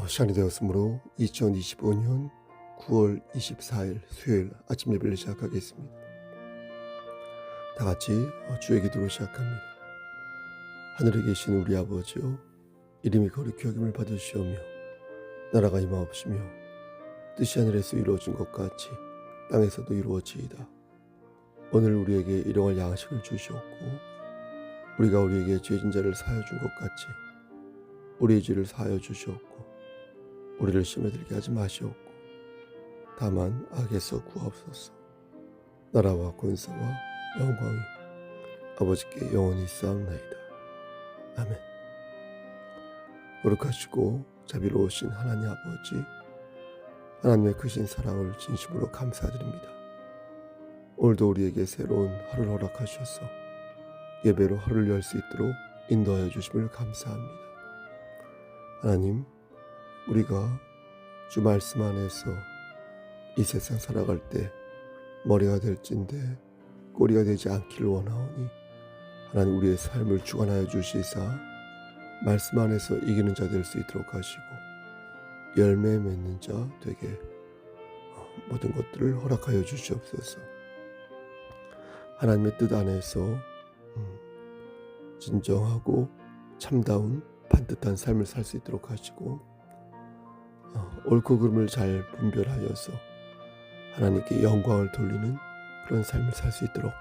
시간이 되었으므로 2025년 9월 24일 수요일 아침 예배를 시작하겠습니다. 다 같이 주의 기도로 시작합니다. 하늘에 계신 우리 아버지요, 이름이 거룩히 여김을 받으시오며 나라가 임하옵시며 뜻이 하늘에서 이루어진 것 같이 땅에서도 이루어지이다. 오늘 우리에게 일용할 양식을 주시옵고 우리가 우리에게 죄진 자를 사하여 준 것 같이 우리의 죄를 사하여 주시옵고 우리를 시험에 들게 하지 마시옵고 다만 악에서 구하옵소서. 나라와 권세와 영광이 아버지께 영원히 있사옵나이다. 아멘. 거룩하시고 자비로우신 하나님 아버지, 하나님의 크신 사랑을 진심으로 감사드립니다. 오늘도 우리에게 새로운 하루를 허락하셔서 예배로 하루를 열 수 있도록 인도하여 주심을 감사합니다. 하나님, 우리가 주 말씀 안에서 이 세상 살아갈 때 머리가 될진데 꼬리가 되지 않기를 원하오니 하나님, 우리의 삶을 주관하여 주시사 말씀 안에서 이기는 자 될 수 있도록 하시고 열매 맺는 자 되게 모든 것들을 허락하여 주시옵소서. 하나님의 뜻 안에서 진정하고 참다운 반듯한 삶을 살 수 있도록 하시고 옳고 그름을 잘 분별하여서 하나님께 영광을 돌리는 그런 삶을 살 수 있도록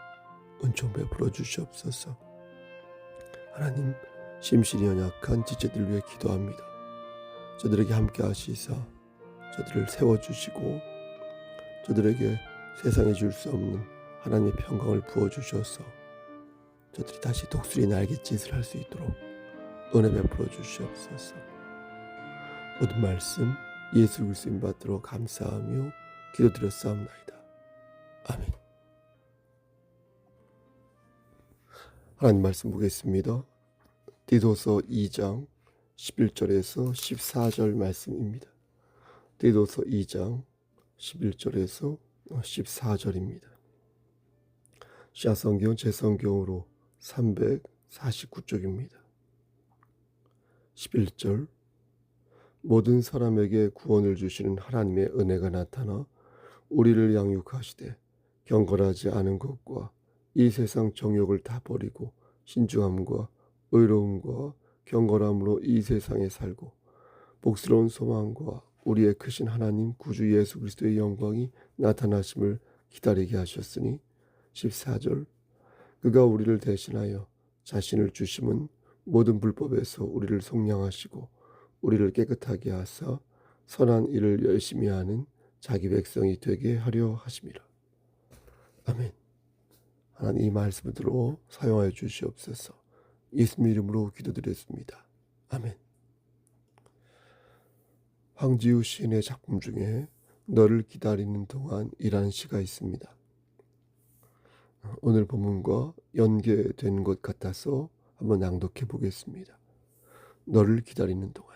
은총 베풀어 주시옵소서. 하나님, 심신이 연약한 지체들 위해 기도합니다. 저들에게 함께 하시사 저들을 세워주시고 저들에게 세상에 줄 수 없는 하나님의 평강을 부어주셔서 저들이 다시 독수리 날갯짓을 할 수 있도록 은혜 베풀어 주시옵소서. 모든 말씀 예수 그리스도 받들어 감사하며 기도드렸사옵나이다. 아멘. 하나님 말씀 보겠습니다. 디도서 2장 11절에서 14절 말씀입니다. 디도서 2장 11절에서 14절입니다. 시아성경 제성경으로 349쪽입니다. 11절, 모든 사람에게 구원을 주시는 하나님의 은혜가 나타나 우리를 양육하시되 경건하지 않은 것과 이 세상 정욕을 다 버리고 신중함과 의로움과 경건함으로 이 세상에 살고 복스러운 소망과 우리의 크신 하나님 구주 예수 그리스도의 영광이 나타나심을 기다리게 하셨으니 14절, 그가 우리를 대신하여 자신을 주심은 모든 불법에서 우리를 속량하시고 우리를 깨끗하게 하사 선한 일을 열심히 하는 자기 백성이 되게 하려 하심이라. 아멘. 하나님, 이 말씀을 들어 사용하여 주시옵소서. 예수님 이름으로 기도드렸습니다. 아멘. 황지우 시인의 작품 중에 너를 기다리는 동안이라는 시가 있습니다. 오늘 본문과 연계된 것 같아서 한번 낭독해 보겠습니다. 너를 기다리는 동안,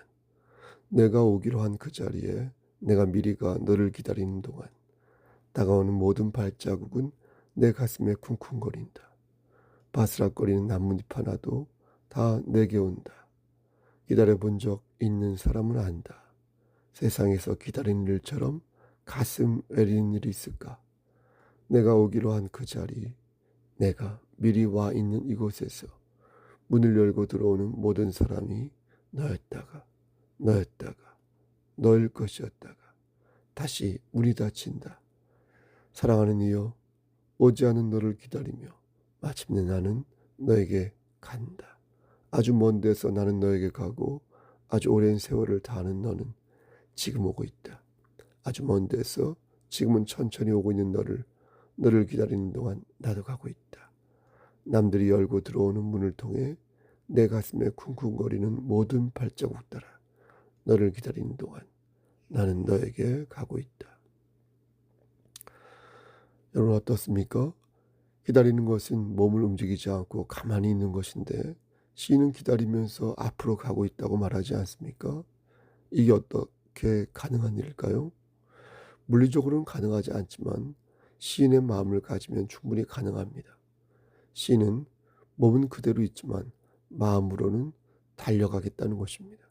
내가 오기로 한 그 자리에 내가 미리가 너를 기다리는 동안 다가오는 모든 발자국은 내 가슴에 쿵쿵거린다. 바스락거리는 나뭇잎 하나도 다 내게 온다. 기다려본 적 있는 사람은 안다. 세상에서 기다리는 일처럼 가슴 애리는 일이 있을까? 내가 오기로 한 그 자리, 내가 미리 와 있는 이곳에서 문을 열고 들어오는 모든 사람이 너였다가 너일 것이었다가 다시 문이 닫힌다. 사랑하는 이여, 오지 않은 너를 기다리며 마침내 나는 너에게 간다. 아주 먼 데서 나는 너에게 가고 아주 오랜 세월을 다하는 너는 지금 오고 있다. 아주 먼 데서 지금은 천천히 오고 있는 너를 기다리는 동안 나도 가고 있다. 남들이 열고 들어오는 문을 통해 내 가슴에 쿵쿵거리는 모든 발자국 따라 너를 기다리는 동안 나는 너에게 가고 있다. 여러분 어떻습니까? 기다리는 것은 몸을 움직이지 않고 가만히 있는 것인데 시인은 기다리면서 앞으로 가고 있다고 말하지 않습니까? 이게 어떻게 가능한 일일까요? 물리적으로는 가능하지 않지만 시인의 마음을 가지면 충분히 가능합니다. 시인은 몸은 그대로 있지만 마음으로는 달려가겠다는 것입니다.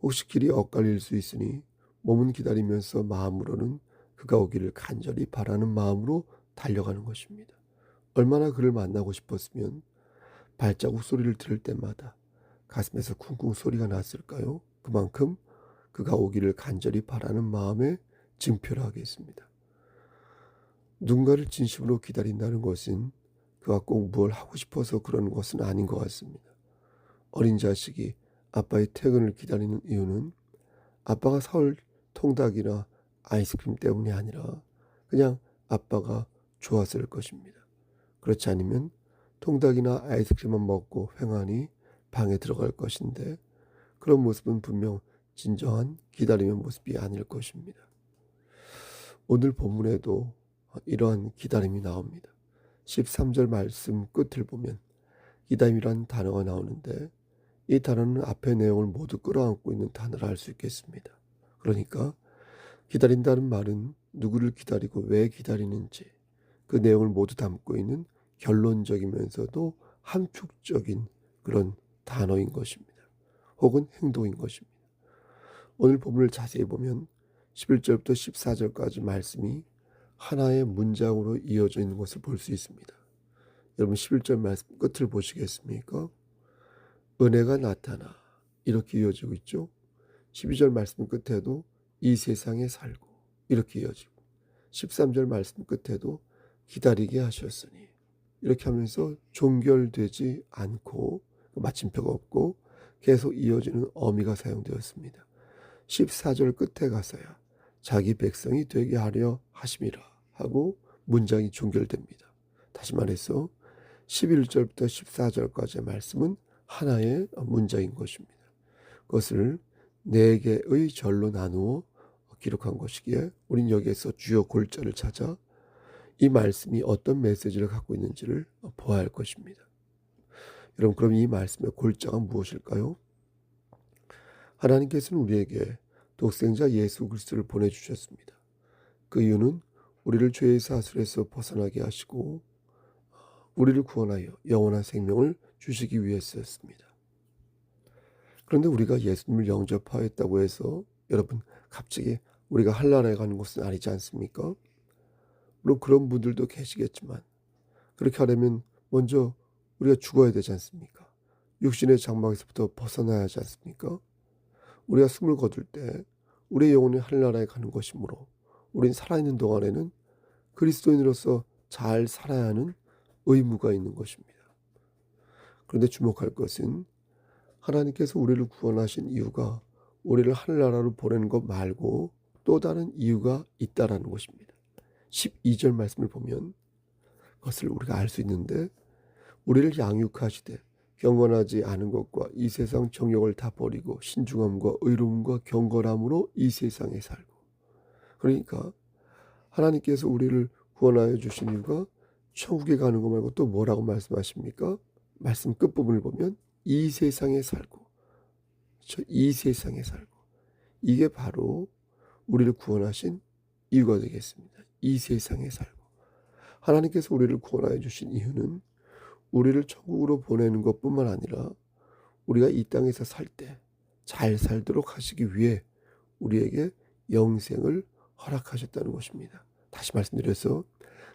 혹시 길이 엇갈릴 수 있으니 몸은 기다리면서 마음으로는 그가 오기를 간절히 바라는 마음으로 달려가는 것입니다. 얼마나 그를 만나고 싶었으면 발자국 소리를 들을 때마다 가슴에서 쿵쿵 소리가 났을까요? 그만큼 그가 오기를 간절히 바라는 마음에 증표를 하겠습니다. 누군가를 진심으로 기다린다는 것은 그가 꼭 뭘 하고 싶어서 그러는 것은 아닌 것 같습니다. 어린 자식이 아빠의 퇴근을 기다리는 이유는 아빠가 사올 통닭이나 아이스크림 때문이 아니라 그냥 아빠가 좋았을 것입니다. 그렇지 않으면 통닭이나 아이스크림만 먹고 횡하니 방에 들어갈 것인데 그런 모습은 분명 진정한 기다림의 모습이 아닐 것입니다. 오늘 본문에도 이러한 기다림이 나옵니다. 13절 말씀 끝을 보면 기다림이란 단어가 나오는데 이 단어는 앞의 내용을 모두 끌어안고 있는 단어라 할 수 있겠습니다. 그러니까 기다린다는 말은 누구를 기다리고 왜 기다리는지 그 내용을 모두 담고 있는 결론적이면서도 함축적인 그런 단어인 것입니다. 혹은 행동인 것입니다. 오늘 본문을 자세히 보면 11절부터 14절까지 말씀이 하나의 문장으로 이어져 있는 것을 볼 수 있습니다. 여러분 11절 말씀 끝을 보시겠습니까? 은혜가 나타나 이렇게 이어지고 있죠. 12절 말씀 끝에도 이 세상에 살고 이렇게 이어지고 13절 말씀 끝에도 기다리게 하셨으니 이렇게 하면서 종결되지 않고 마침표가 없고 계속 이어지는 어미가 사용되었습니다. 14절 끝에 가서야 자기 백성이 되게 하려 하심이라 하고 문장이 종결됩니다. 다시 말해서 11절부터 14절까지의 말씀은 하나의 문장인 것입니다. 그것을 4개의 절로 나누어 기록한 것이기에 우린 여기에서 주요 골자를 찾아 이 말씀이 어떤 메시지를 갖고 있는지를 보아야 할 것입니다. 여러분 그럼 이 말씀의 골자가 무엇일까요? 하나님께서는 우리에게 독생자 예수 그리스도를 보내주셨습니다. 그 이유는 우리를 죄의 사슬에서 벗어나게 하시고 우리를 구원하여 영원한 생명을 주시기 위해서였습니다. 그런데 우리가 예수님을 영접하였다고 해서 여러분 갑자기 우리가 한나라에 가는 것은 아니지 않습니까? 물론 그런 분들도 계시겠지만 그렇게 하려면 먼저 우리가 죽어야 되지 않습니까? 육신의 장막에서부터 벗어나야 하지 않습니까? 우리가 숨을 거둘 때 우리의 영혼이 하늘나라에 가는 것이므로 우린 살아있는 동안에는 그리스도인으로서 잘 살아야 하는 의무가 있는 것입니다. 그런데 주목할 것은 하나님께서 우리를 구원하신 이유가 우리를 하늘나라로 보내는 것 말고 또 다른 이유가 있다라는 것입니다. 12절 말씀을 보면 그것을 우리가 알 수 있는데 우리를 양육하시되 경건하지 않은 것과 이 세상 정욕을 다 버리고 신중함과 의로움과 경건함으로 이 세상에 살고 그러니까 하나님께서 우리를 구원하여 주신 이유가 천국에 가는 것 말고 또 뭐라고 말씀하십니까? 말씀 끝부분을 보면 이 세상에 살고 이 세상에 살고 이게 바로 우리를 구원하신 이유가 되겠습니다. 이 세상에 살고 하나님께서 우리를 구원하여 주신 이유는 우리를 천국으로 보내는 것뿐만 아니라 우리가 이 땅에서 살 때 잘 살도록 하시기 위해 우리에게 영생을 허락하셨다는 것입니다. 다시 말씀드려서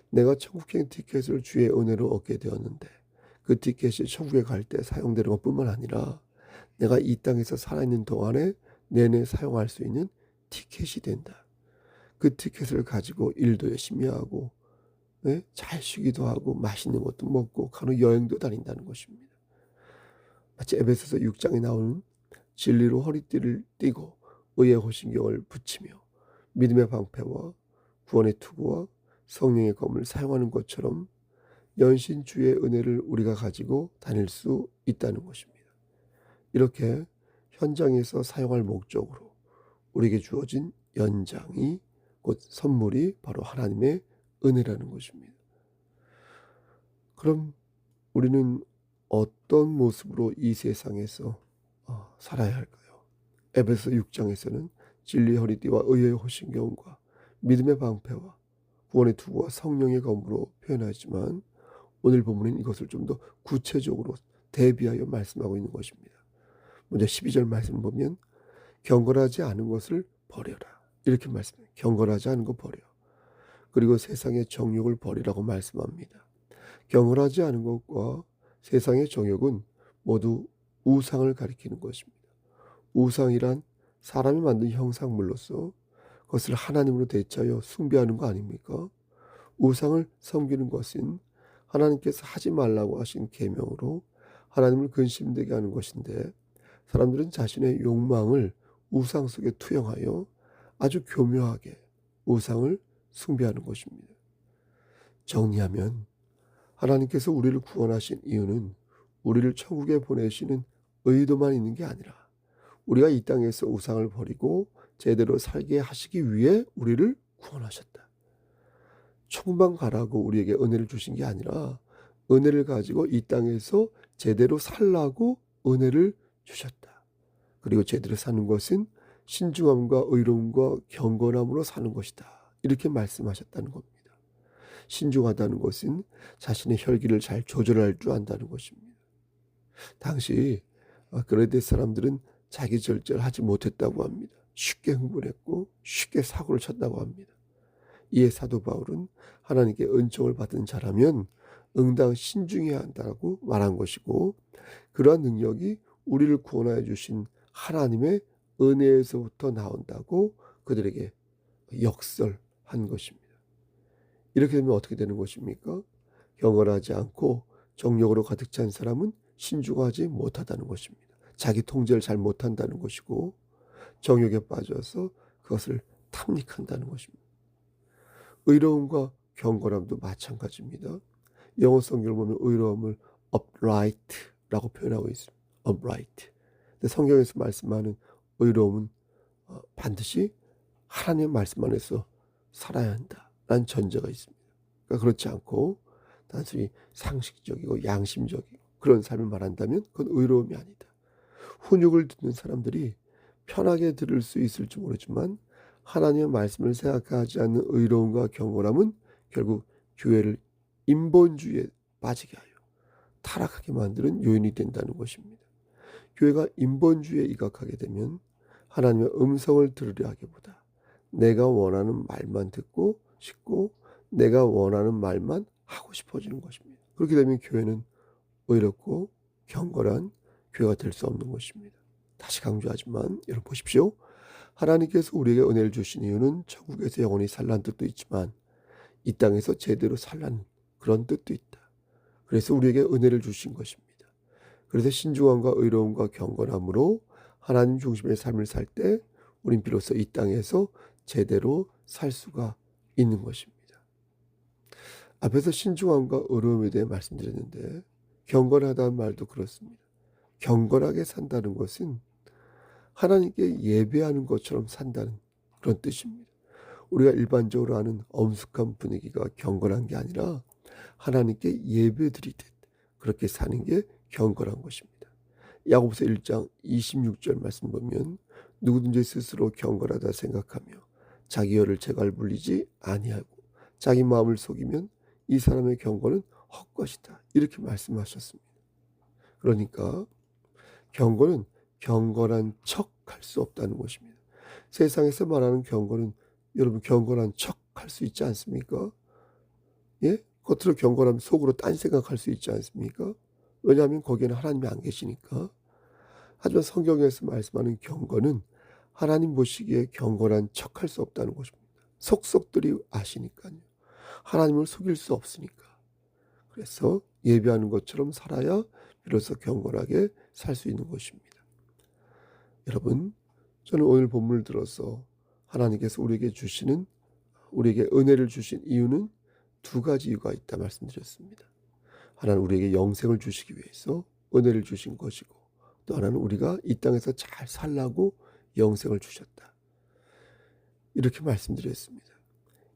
내가 천국행 티켓을 주의 은혜로 얻게 되었는데 그 티켓이 천국에 갈 때 사용되는 것뿐만 아니라 내가 이 땅에서 살아있는 동안에 내내 사용할 수 있는 티켓이 된다. 그 티켓을 가지고 일도 열심히 하고 잘 쉬기도 하고 맛있는 것도 먹고 가는 여행도 다닌다는 것입니다. 마치 에베소서 6장에 나오는 진리로 허리띠를 띠고 의의 호신경을 붙이며 믿음의 방패와 구원의 투구와 성령의 검을 사용하는 것처럼 연신 주의 은혜를 우리가 가지고 다닐 수 있다는 것입니다. 이렇게 현장에서 사용할 목적으로 우리에게 주어진 연장이 곧 선물이 바로 하나님의 은혜라는 것입니다. 그럼 우리는 어떤 모습으로 이 세상에서 살아야 할까요? 에베소 6장에서는 진리의 허리띠와 의의 호신경과 믿음의 방패와 구원의 투구와 성령의 검으로 표현하지만 오늘 본문은 이것을 좀 더 구체적으로 대비하여 말씀하고 있는 것입니다. 먼저 12절 말씀을 보면 경건하지 않은 것을 버려라. 이렇게 말씀해요. 경건하지 않은 거 버려. 그리고 세상의 정욕을 버리라고 말씀합니다. 경건하지 않은 것과 세상의 정욕은 모두 우상을 가리키는 것입니다. 우상이란 사람이 만든 형상물로서 그것을 하나님으로 대체하여 숭배하는 거 아닙니까? 우상을 섬기는 것은 하나님께서 하지 말라고 하신 계명으로 하나님을 근심되게 하는 것인데, 사람들은 자신의 욕망을 우상 속에 투영하여 아주 교묘하게 우상을 숭배하는 것입니다. 정리하면 하나님께서 우리를 구원하신 이유는 우리를 천국에 보내시는 의도만 있는 게 아니라 우리가 이 땅에서 우상을 버리고 제대로 살게 하시기 위해 우리를 구원하셨다. 천국만 가라고 우리에게 은혜를 주신 게 아니라 은혜를 가지고 이 땅에서 제대로 살라고 은혜를 주셨다. 그리고 제대로 사는 것은 신중함과 의로움과 경건함으로 사는 것이다. 이렇게 말씀하셨다는 겁니다. 신중하다는 것은 자신의 혈기를 잘 조절할 줄 안다는 것입니다. 당시 그레데 사람들은 자기 절제하지 못했다고 합니다. 쉽게 흥분했고 쉽게 사고를 쳤다고 합니다. 이에 사도 바울은 하나님께 은총을 받은 자라면 응당 신중해야 한다고 말한 것이고, 그러한 능력이 우리를 구원하여 주신 하나님의 은혜에서부터 나온다고 그들에게 역설한 것입니다. 이렇게 되면 어떻게 되는 것입니까? 경건하지 않고 정욕으로 가득 찬 사람은 신중하지 못하다는 것입니다. 자기 통제를 잘 못한다는 것이고, 정욕에 빠져서 그것을 탐닉한다는 것입니다. 의로움과 경건함도 마찬가지입니다. 영어 성경을 보면 의로움을 upright라고 표현하고 있습니다. upright. 근데 성경에서 말씀하는 의로움은 반드시 하나님의 말씀 안에서 살아야 한다라는 전제가 있습니다. 그러니까 그렇지 않고 단순히 상식적이고 양심적이고 그런 삶을 말한다면 그건 의로움이 아니다. 훈육을 듣는 사람들이 편하게 들을 수 있을지 모르지만 하나님의 말씀을 생각하지 않는 의로움과 경건함은 결국 교회를 인본주의에 빠지게 하여 타락하게 만드는 요인이 된다는 것입니다. 교회가 인본주의에 입각하게 되면 하나님의 음성을 들으려 하기보다 내가 원하는 말만 듣고 싶고 내가 원하는 말만 하고 싶어지는 것입니다. 그렇게 되면 교회는 의롭고 경건한 교회가 될 수 없는 것입니다. 다시 강조하지만 여러분 보십시오. 하나님께서 우리에게 은혜를 주신 이유는 천국에서 영원히 살라는 뜻도 있지만 이 땅에서 제대로 살라는 그런 뜻도 있다. 그래서 우리에게 은혜를 주신 것입니다. 그래서 신중함과 의로움과 경건함으로 하나님 중심의 삶을 살 때 우린 비로소 이 땅에서 제대로 살 수가 있는 것입니다. 앞에서 신중함과 의로움에 대해 말씀드렸는데 경건하다는 말도 그렇습니다. 경건하게 산다는 것은 하나님께 예배하는 것처럼 산다는 그런 뜻입니다. 우리가 일반적으로 아는 엄숙한 분위기가 경건한 게 아니라 하나님께 예배드리듯 그렇게 사는 게 경건한 것입니다. 야고보서 1장 26절 말씀 보면 누구든지 스스로 경건하다 생각하며 자기 혀를 재갈 물리지 아니하고 자기 마음을 속이면 이 사람의 경건은 헛것이다. 이렇게 말씀하셨습니다. 그러니까 경건은 경건한 척 할 수 없다는 것입니다. 세상에서 말하는 경건은 여러분 경건한 척 할 수 있지 않습니까? 예? 겉으로 경건하면 속으로 딴 생각할 수 있지 않습니까? 왜냐하면 거기에는 하나님이 안 계시니까. 하지만 성경에서 말씀하는 경건은 하나님 보시기에 경건한 척 할 수 없다는 것입니다. 속속들이 아시니까요. 하나님을 속일 수 없으니까. 그래서 예배하는 것처럼 살아야 비로소 경건하게 살 수 있는 것입니다. 여러분, 저는 오늘 본문을 들어서 하나님께서 우리에게 은혜를 주신 이유는 두 가지 이유가 있다 말씀드렸습니다. 하나는 우리에게 영생을 주시기 위해서 은혜를 주신 것이고, 또 하나는 우리가 이 땅에서 잘 살라고 영생을 주셨다. 이렇게 말씀드렸습니다.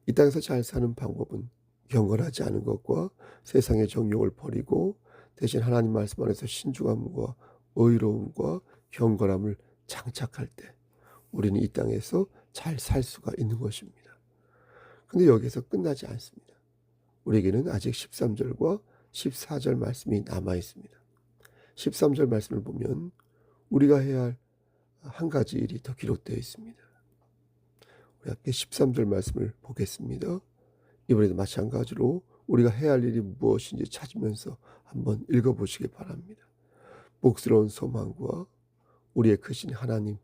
이 땅에서 잘 사는 방법은 경건하지 않은 것과 세상의 정욕을 버리고 대신 하나님 말씀 안에서 신중함과 의로움과 경건함을 장착할 때 우리는 이 땅에서 잘 살 수가 있는 것입니다. 그런데 여기서 끝나지 않습니다. 우리에게는 아직 13절과 14절 말씀이 남아 있습니다. 13절 말씀을 보면 우리가 해야 할 한 가지 일이 더 기록되어 있습니다. 우리 함께 13절 말씀을 보겠습니다. 이번에도 마찬가지로 우리가 해야 할 일이 무엇인지 찾으면서 한번 읽어보시기 바랍니다. 복스러운 소망과 우리의 크신 하나님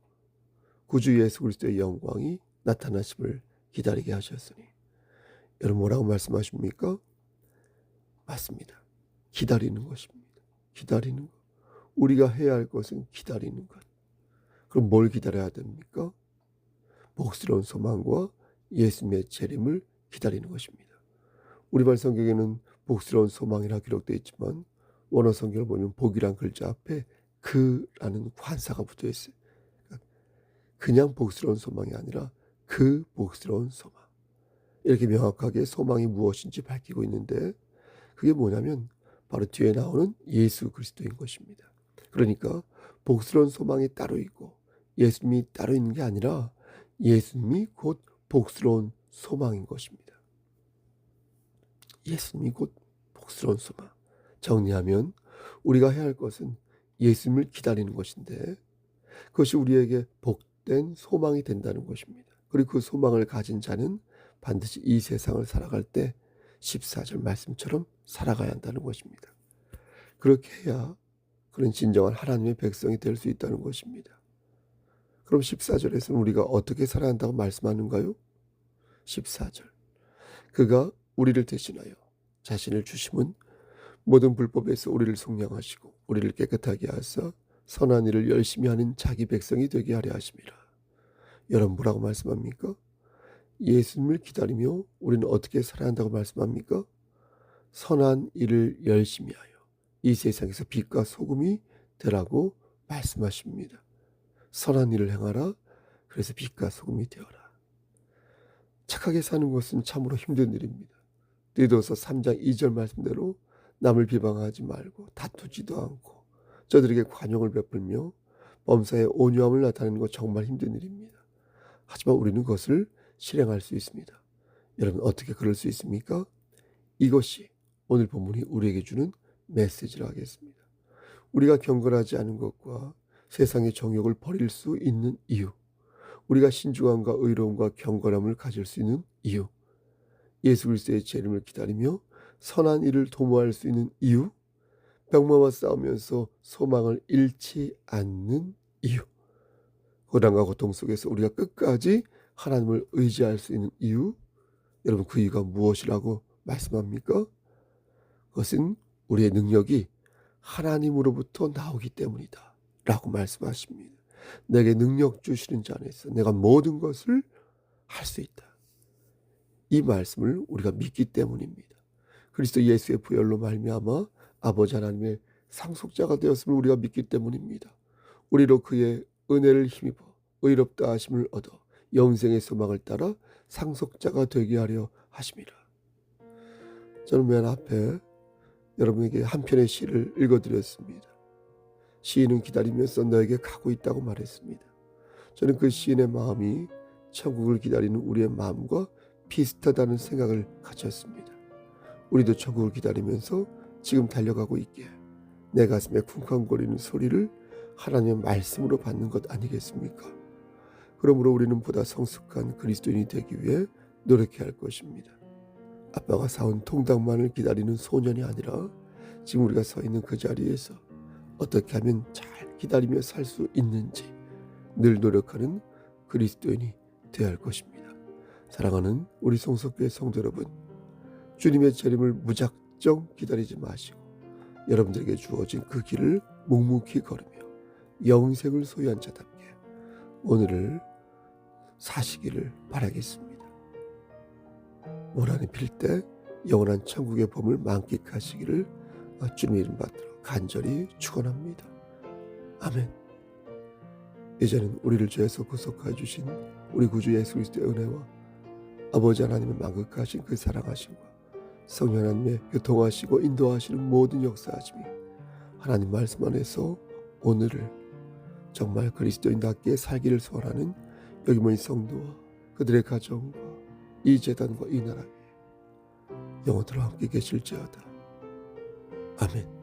구주 예수 그리스도의 영광이 나타나심을 기다리게 하셨으니, 여러분 뭐라고 말씀하십니까? 맞습니다. 기다리는 것입니다. 기다리는 것. 우리가 해야 할 것은 기다리는 것. 그럼 뭘 기다려야 됩니까? 복스러운 소망과 예수님의 재림을 기다리는 것입니다. 우리말 성경에는 복스러운 소망이라 기록되어 있지만 원어 성경을 보면 복이란 글자 앞에 그라는 관사가 붙어 있어요. 그냥 복스러운 소망이 아니라 그 복스러운 소망. 이렇게 명확하게 소망이 무엇인지 밝히고 있는데, 그게 뭐냐면 바로 뒤에 나오는 예수 그리스도인 것입니다. 그러니까 복스러운 소망이 따로 있고 예수님이 따로 있는 게 아니라 예수님이 곧 복스러운 소망인 것입니다. 예수님이 곧 복스러운 소망. 정리하면 우리가 해야 할 것은 예수님을 기다리는 것인데, 그것이 우리에게 복된 소망이 된다는 것입니다. 그리고 그 소망을 가진 자는 반드시 이 세상을 살아갈 때 14절 말씀처럼 살아가야 한다는 것입니다. 그렇게 해야 그런 진정한 하나님의 백성이 될 수 있다는 것입니다. 그럼 14절에서는 우리가 어떻게 살아야 한다고 말씀하는가요? 14절. 그가 우리를 대신하여 자신을 주심은 모든 불법에서 우리를 속량하시고 우리를 깨끗하게 하사 선한 일을 열심히 하는 자기 백성이 되게 하려 하심이라. 여러분 뭐라고 말씀합니까? 예수님을 기다리며 우리는 어떻게 살아야 한다고 말씀합니까? 선한 일을 열심히 하여 이 세상에서 빛과 소금이 되라고 말씀하십니다. 선한 일을 행하라. 그래서 빛과 소금이 되어라. 착하게 사는 것은 참으로 힘든 일입니다. 디도서 3장 2절 말씀대로 남을 비방하지 말고 다투지도 않고 저들에게 관용을 베풀며 범사에 온유함을 나타내는 것 정말 힘든 일입니다. 하지만 우리는 그것을 실행할 수 있습니다. 여러분 어떻게 그럴 수 있습니까? 이것이 오늘 본문이 우리에게 주는 메시지라 하겠습니다. 우리가 경건하지 않은 것과 세상의 정욕을 버릴 수 있는 이유, 우리가 신중함과 의로움과 경건함을 가질 수 있는 이유, 예수 그리스도의 재림을 기다리며 선한 일을 도모할 수 있는 이유, 병마와 싸우면서 소망을 잃지 않는 이유, 고난과 고통 속에서 우리가 끝까지 하나님을 의지할 수 있는 이유, 여러분 그 이유가 무엇이라고 말씀합니까? 그것은 우리의 능력이 하나님으로부터 나오기 때문이다 라고 말씀하십니다. 내게 능력 주시는 자 안에서 내가 모든 것을 할 수 있다. 이 말씀을 우리가 믿기 때문입니다. 그리스도 예수의 부활로 말미암아 아버지 하나님의 상속자가 되었음을 우리가 믿기 때문입니다. 우리로 그의 은혜를 힘입어 의롭다 하심을 얻어 영생의 소망을 따라 상속자가 되게 하려 하심이라. 저는 맨 앞에 여러분에게 한 편의 시를 읽어드렸습니다. 시인은 기다리면서 너에게 가고 있다고 말했습니다. 저는 그 시인의 마음이 천국을 기다리는 우리의 마음과 비슷하다는 생각을 가졌습니다. 우리도 천국을 기다리면서 지금 달려가고 있기에 내 가슴에 쿵쾅거리는 소리를 하나님의 말씀으로 받는 것 아니겠습니까? 그러므로 우리는 보다 성숙한 그리스도인이 되기 위해 노력해야 할 것입니다. 아빠가 사온 통닭만을 기다리는 소년이 아니라 지금 우리가 서 있는 그 자리에서 어떻게 하면 잘 기다리며 살 수 있는지 늘 노력하는 그리스도인이 되어야 할 것입니다. 사랑하는 우리 성석교회 성도 여러분, 주님의 재림을 무작정 기다리지 마시고 여러분들에게 주어진 그 길을 묵묵히 걸으며 영생을 소유한 자답게 오늘을 사시기를 바라겠습니다. 원한이 필 때 영원한 천국의 봄을 만끽하시기를 주님의 이름 받들어 간절히 축원합니다. 아멘. 이제는 우리를 죄에서 구속하여 주신 우리 구주 예수 그리스도의 은혜와 아버지 하나님의 만극하신 그 사랑하심과 성령 하나님의 교통하시고 인도하시는 모든 역사하심이 하나님 말씀 안에서 오늘을 정말 그리스도인답게 살기를 소원하는 여기 모인 성도와 그들의 가정과 이 재단과 이 나라에 영원토록 함께 계실지어다. 아멘.